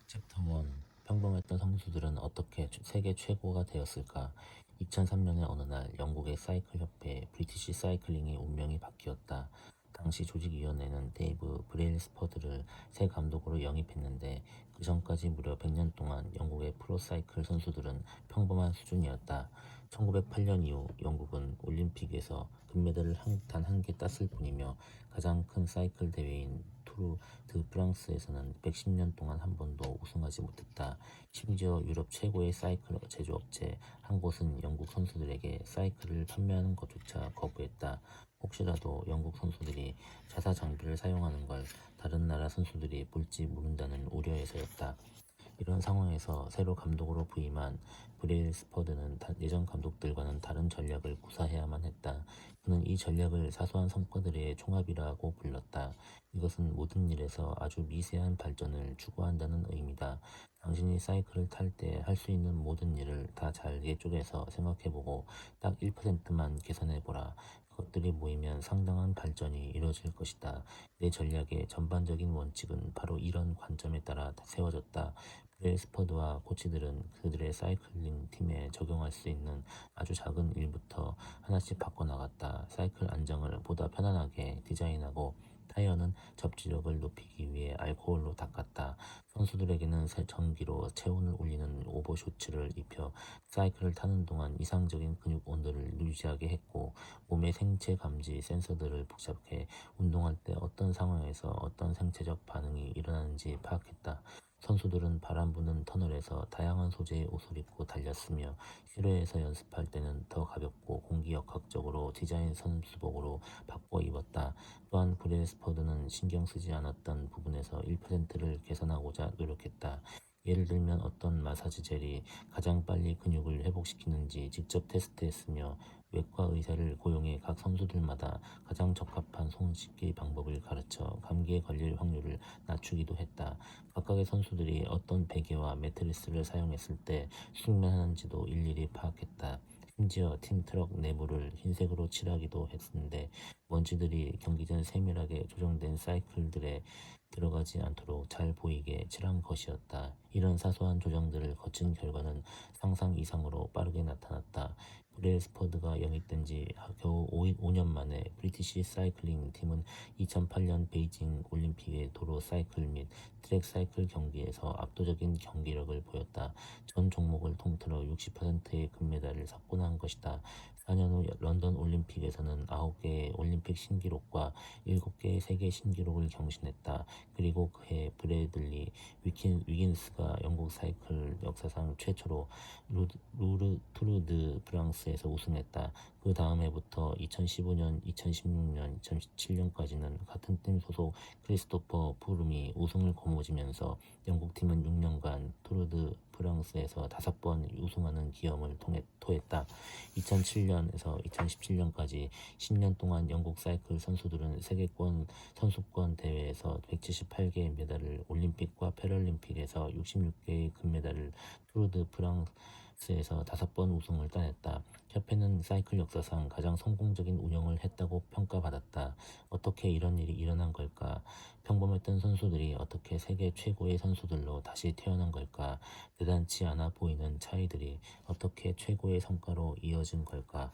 챕터 1. 평범했던 선수들은 어떻게 세계 최고가 되었을까? 2003년의 어느 날 영국의 사이클 협회 브리티시 사이클링의 운명이 바뀌었다. 당시 조직위원회는 데이브 브레일스퍼드를 새 감독으로 영입했는데 그 전까지 무려 100년 동안 영국의 프로사이클 선수들은 평범한 수준이었다. 1908년 이후 영국은 올림픽에서 금메달을 단 한 개 땄을 뿐이며 가장 큰 사이클 대회인 투르 드 프랑스에서는 110년 동안 한 번도 우승하지 못했다. 심지어 유럽 최고의 사이클 제조업체 한 곳은 영국 선수들에게 사이클을 판매하는 것조차 거부했다. 혹시라도 영국 선수들이 자사 장비를 사용하는 걸 다른 나라 선수들이 볼지 모른다는 우려에서였다. 이런 상황에서 새로 감독으로 부임한 브레일스퍼드는 예전 감독들과는 다른 전략을 구사해야만 했다. 그는 이 전략을 사소한 성과들의 총합이라고 불렀다. 이것은 모든 일에서 아주 미세한 발전을 추구한다는 의미다. 당신이 사이클을 탈 때 할 수 있는 모든 일을 다 잘게 쪼개서 생각해보고 딱 1%만 계산해보라. 그것들이 모이면 상당한 발전이 이루어질 것이다. 내 전략의 전반적인 원칙은 바로 이런 관점에 따라 세워졌다. 브레스퍼드와 코치들은 그들의 사이클링 팀에 적용할 수 있는 아주 작은 일부터 하나씩 바꿔나갔다. 사이클 안정을 보다 편안하게 디자인하고 타이어는 접지력을 높이기 위해 알코올로 닦았다. 선수들에게는 전기로 체온을 올리는 오버쇼츠를 입혀 사이클을 타는 동안 이상적인 근육 온도를 유지하게 했고 몸의 생체 감지 센서들을 복잡해 운동할 때 어떤 상황에서 어떤 생체적 반응이 일어나는지 파악했다. 선수들은 바람 부는 터널에서 다양한 소재의 옷을 입고 달렸으며 실외에서 연습할 때는 더 가볍고 공기역학적으로 디자인 선수복으로 바꿔 입었다. 또한 브레스퍼드는 신경 쓰지 않았던 부분에서 1%를 개선하고자 노력했다. 예를 들면 어떤 마사지 젤이 가장 빨리 근육을 회복시키는지 직접 테스트했으며 외과 의사를 고용해 각 선수들마다 가장 적합한 손 씻기 방법을 가르쳐 감기에 걸릴 확률을 낮추기도 했다. 각각의 선수들이 어떤 베개와 매트리스를 사용했을 때 숙면하는지도 일일이 파악했다. 심지어 팀 트럭 내부를 흰색으로 칠하기도 했는데 먼지들이 경기 전 세밀하게 조정된 사이클들에 들어가지 않도록 잘 보이게 칠한 것이었다. 이런 사소한 조정들을 거친 결과는 상상 이상으로 빠르게 나타났다. 브레스퍼드가 영입된 지 겨우 5년 만에 브리티시 사이클링 팀은 2008년 베이징 올림픽의 도로 사이클 및 트랙 사이클 경기에서 압도적인 경기력을 보였다. 전 종목을 통틀어 60%의 금메달을 삭감한 것이다. 4년 후 런던 올림픽에서는 9개의 올림픽 신기록과 7개의 세계 신기록을 경신했다. 그리고 그해 브래들리 위긴스가 영국 사이클 역사상 최초로 루르 드 프랑스에서 우승했다. 그 다음 해부터 2015년, 2016년, 2017년까지는 같은 팀 소속 크리스토퍼 프룸이 우승을 거머쥐면서 영국팀은 6년간 투르드 프랑스에서 5번 우승하는 기염을 토했다. 2007년에서 2017년까지 10년 동안 영국 사이클 선수들은 세계권 선수권 대회에서 178개의 메달을, 올림픽과 패럴림픽에서 66개의 금메달을, 투르드 프랑스에서 5번 우승을 따냈다. 협회는 사이클 역사상 가장 성공적인 운영을 했다고 평가받았다. 어떻게 이런 일이 일어난 걸까? 평범했던 선수들이 어떻게 세계 최고의 선수들로 다시 태어난 걸까? 대단치 않아 보이는 차이들이 어떻게 최고의 성과로 이어진 걸까?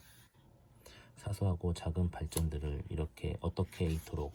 사소하고 작은 발전들을 이렇게 어떻게 이토록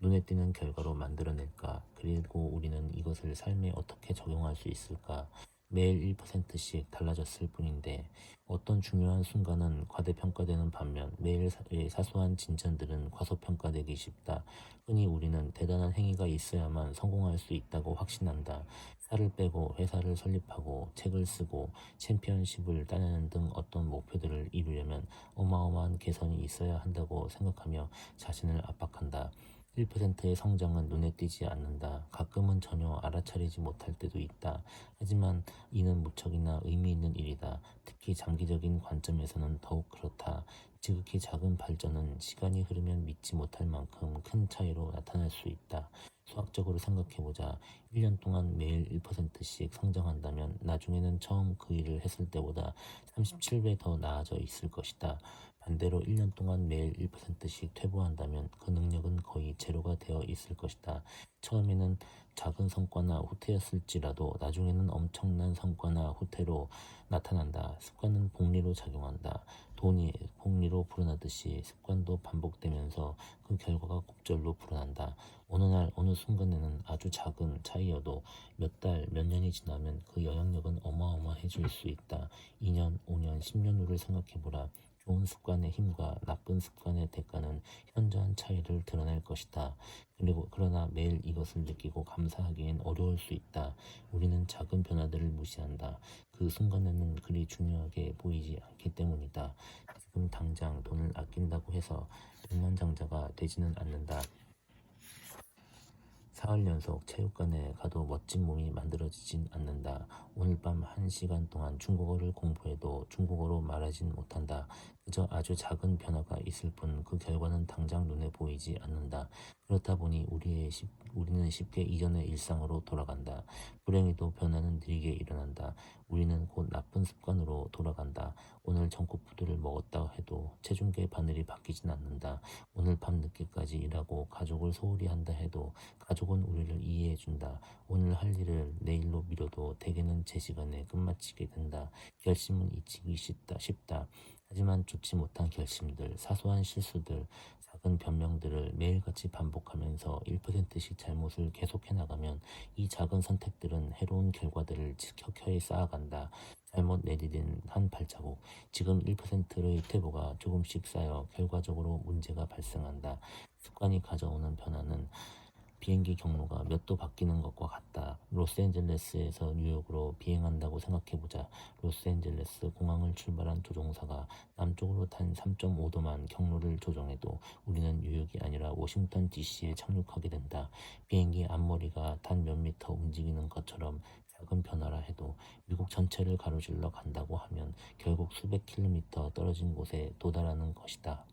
눈에 띄는 결과로 만들어낼까? 그리고 우리는 이것을 삶에 어떻게 적용할 수 있을까? 매일 1%씩 달라졌을 뿐인데 어떤 중요한 순간은 과대평가되는 반면 매일 사소한 진전들은 과소평가되기 쉽다. 흔히 우리는 대단한 행위가 있어야만 성공할 수 있다고 확신한다. 살을 빼고 회사를 설립하고 책을 쓰고 챔피언십을 따내는 등 어떤 목표들을 이루려면 어마어마한 개선이 있어야 한다고 생각하며 자신을 압박한다. 1%의 성장은 눈에 띄지 않는다. 가끔은 전혀 알아차리지 못할 때도 있다. 하지만 이는 무척이나 의미 있는 일이다. 특히 장기적인 관점에서는 더욱 그렇다. 지극히 작은 발전은 시간이 흐르면 믿지 못할 만큼 큰 차이로 나타날 수 있다. 수학적으로 생각해보자. 1년 동안 매일 1%씩 성장한다면 나중에는 처음 그 일을 했을 때보다 37배 더 나아져 있을 것이다. 반대로 1년 동안 매일 1%씩 퇴보한다면 그 능력은 거의 제로가 되어 있을 것이다. 처음에는 작은 성과나 후퇴였을지라도 나중에는 엄청난 성과나 후퇴로 나타난다. 습관은 복리로 작용한다. 돈이 복리로 불어나듯이 습관도 반복되면서 그 결과가 곡절로 불어난다. 어느 날 어느 순간에는 아주 작은 차이여도 몇 달, 몇 년이 지나면 그 영향력은 어마어마해질 수 있다. 2년, 5년, 10년 후를 생각해보라. 좋은 습관의 힘과 나쁜 습관의 대가는 현저한 차이를 드러낼 것이다. 그리고 그러나 매일 이것을 느끼고 감사하기엔 어려울 수 있다. 우리는 작은 변화들을 무시한다. 그 순간에는 그리 중요하게 보이지 않기 때문이다. 지금 당장 돈을 아낀다고 해서 백만장자가 되지는 않는다. 사흘 연속 체육관에 가도 멋진 몸이 만들어지진 않는다. 오늘 밤 1시간 동안 중국어를 공부해도 중국어로 말하진 못한다. 그저 아주 작은 변화가 있을 뿐 그 결과는 당장 눈에 보이지 않는다. 그렇다 보니 우리는 쉽게 이전의 일상으로 돌아간다. 불행히도 변화는 느리게 일어난다. 우리는 곧 나쁜 습관으로 돌아간다. 오늘 전국푸드를 먹었다 해도 체중계 바늘이 바뀌진 않는다. 오늘 밤 늦게까지 일하고 가족을 소홀히 한다 해도 가족은 우리를 이해해준다. 오늘 할 일을 내일로 미뤄도 대개는 제 시간에 끝마치게 된다. 결심은 잊히기 쉽다. 하지만 좋지 못한 결심들, 사소한 실수들, 작은 변명들을 매일같이 반복하면서 1%씩 잘못을 계속해 나가면 이 작은 선택들은 해로운 결과들을 켜켜이 쌓아간다. 잘못 내디딘 한 발자국, 지금 1%의 퇴보가 조금씩 쌓여 결과적으로 문제가 발생한다. 습관이 가져오는 변화는 비행기 경로가 몇 도 바뀌는 것과 같다. 로스앤젤레스에서 뉴욕으로 비행한다고 생각해보자. 로스앤젤레스 공항을 출발한 조종사가 남쪽으로 단 3.5도만 경로를 조정해도 우리는 뉴욕이 아니라 워싱턴 DC에 착륙하게 된다. 비행기 앞머리가 단 몇 미터 움직이는 것처럼 작은 변화라 해도 미국 전체를 가로질러 간다고 하면 결국 수백 킬로미터 떨어진 곳에 도달하는 것이다.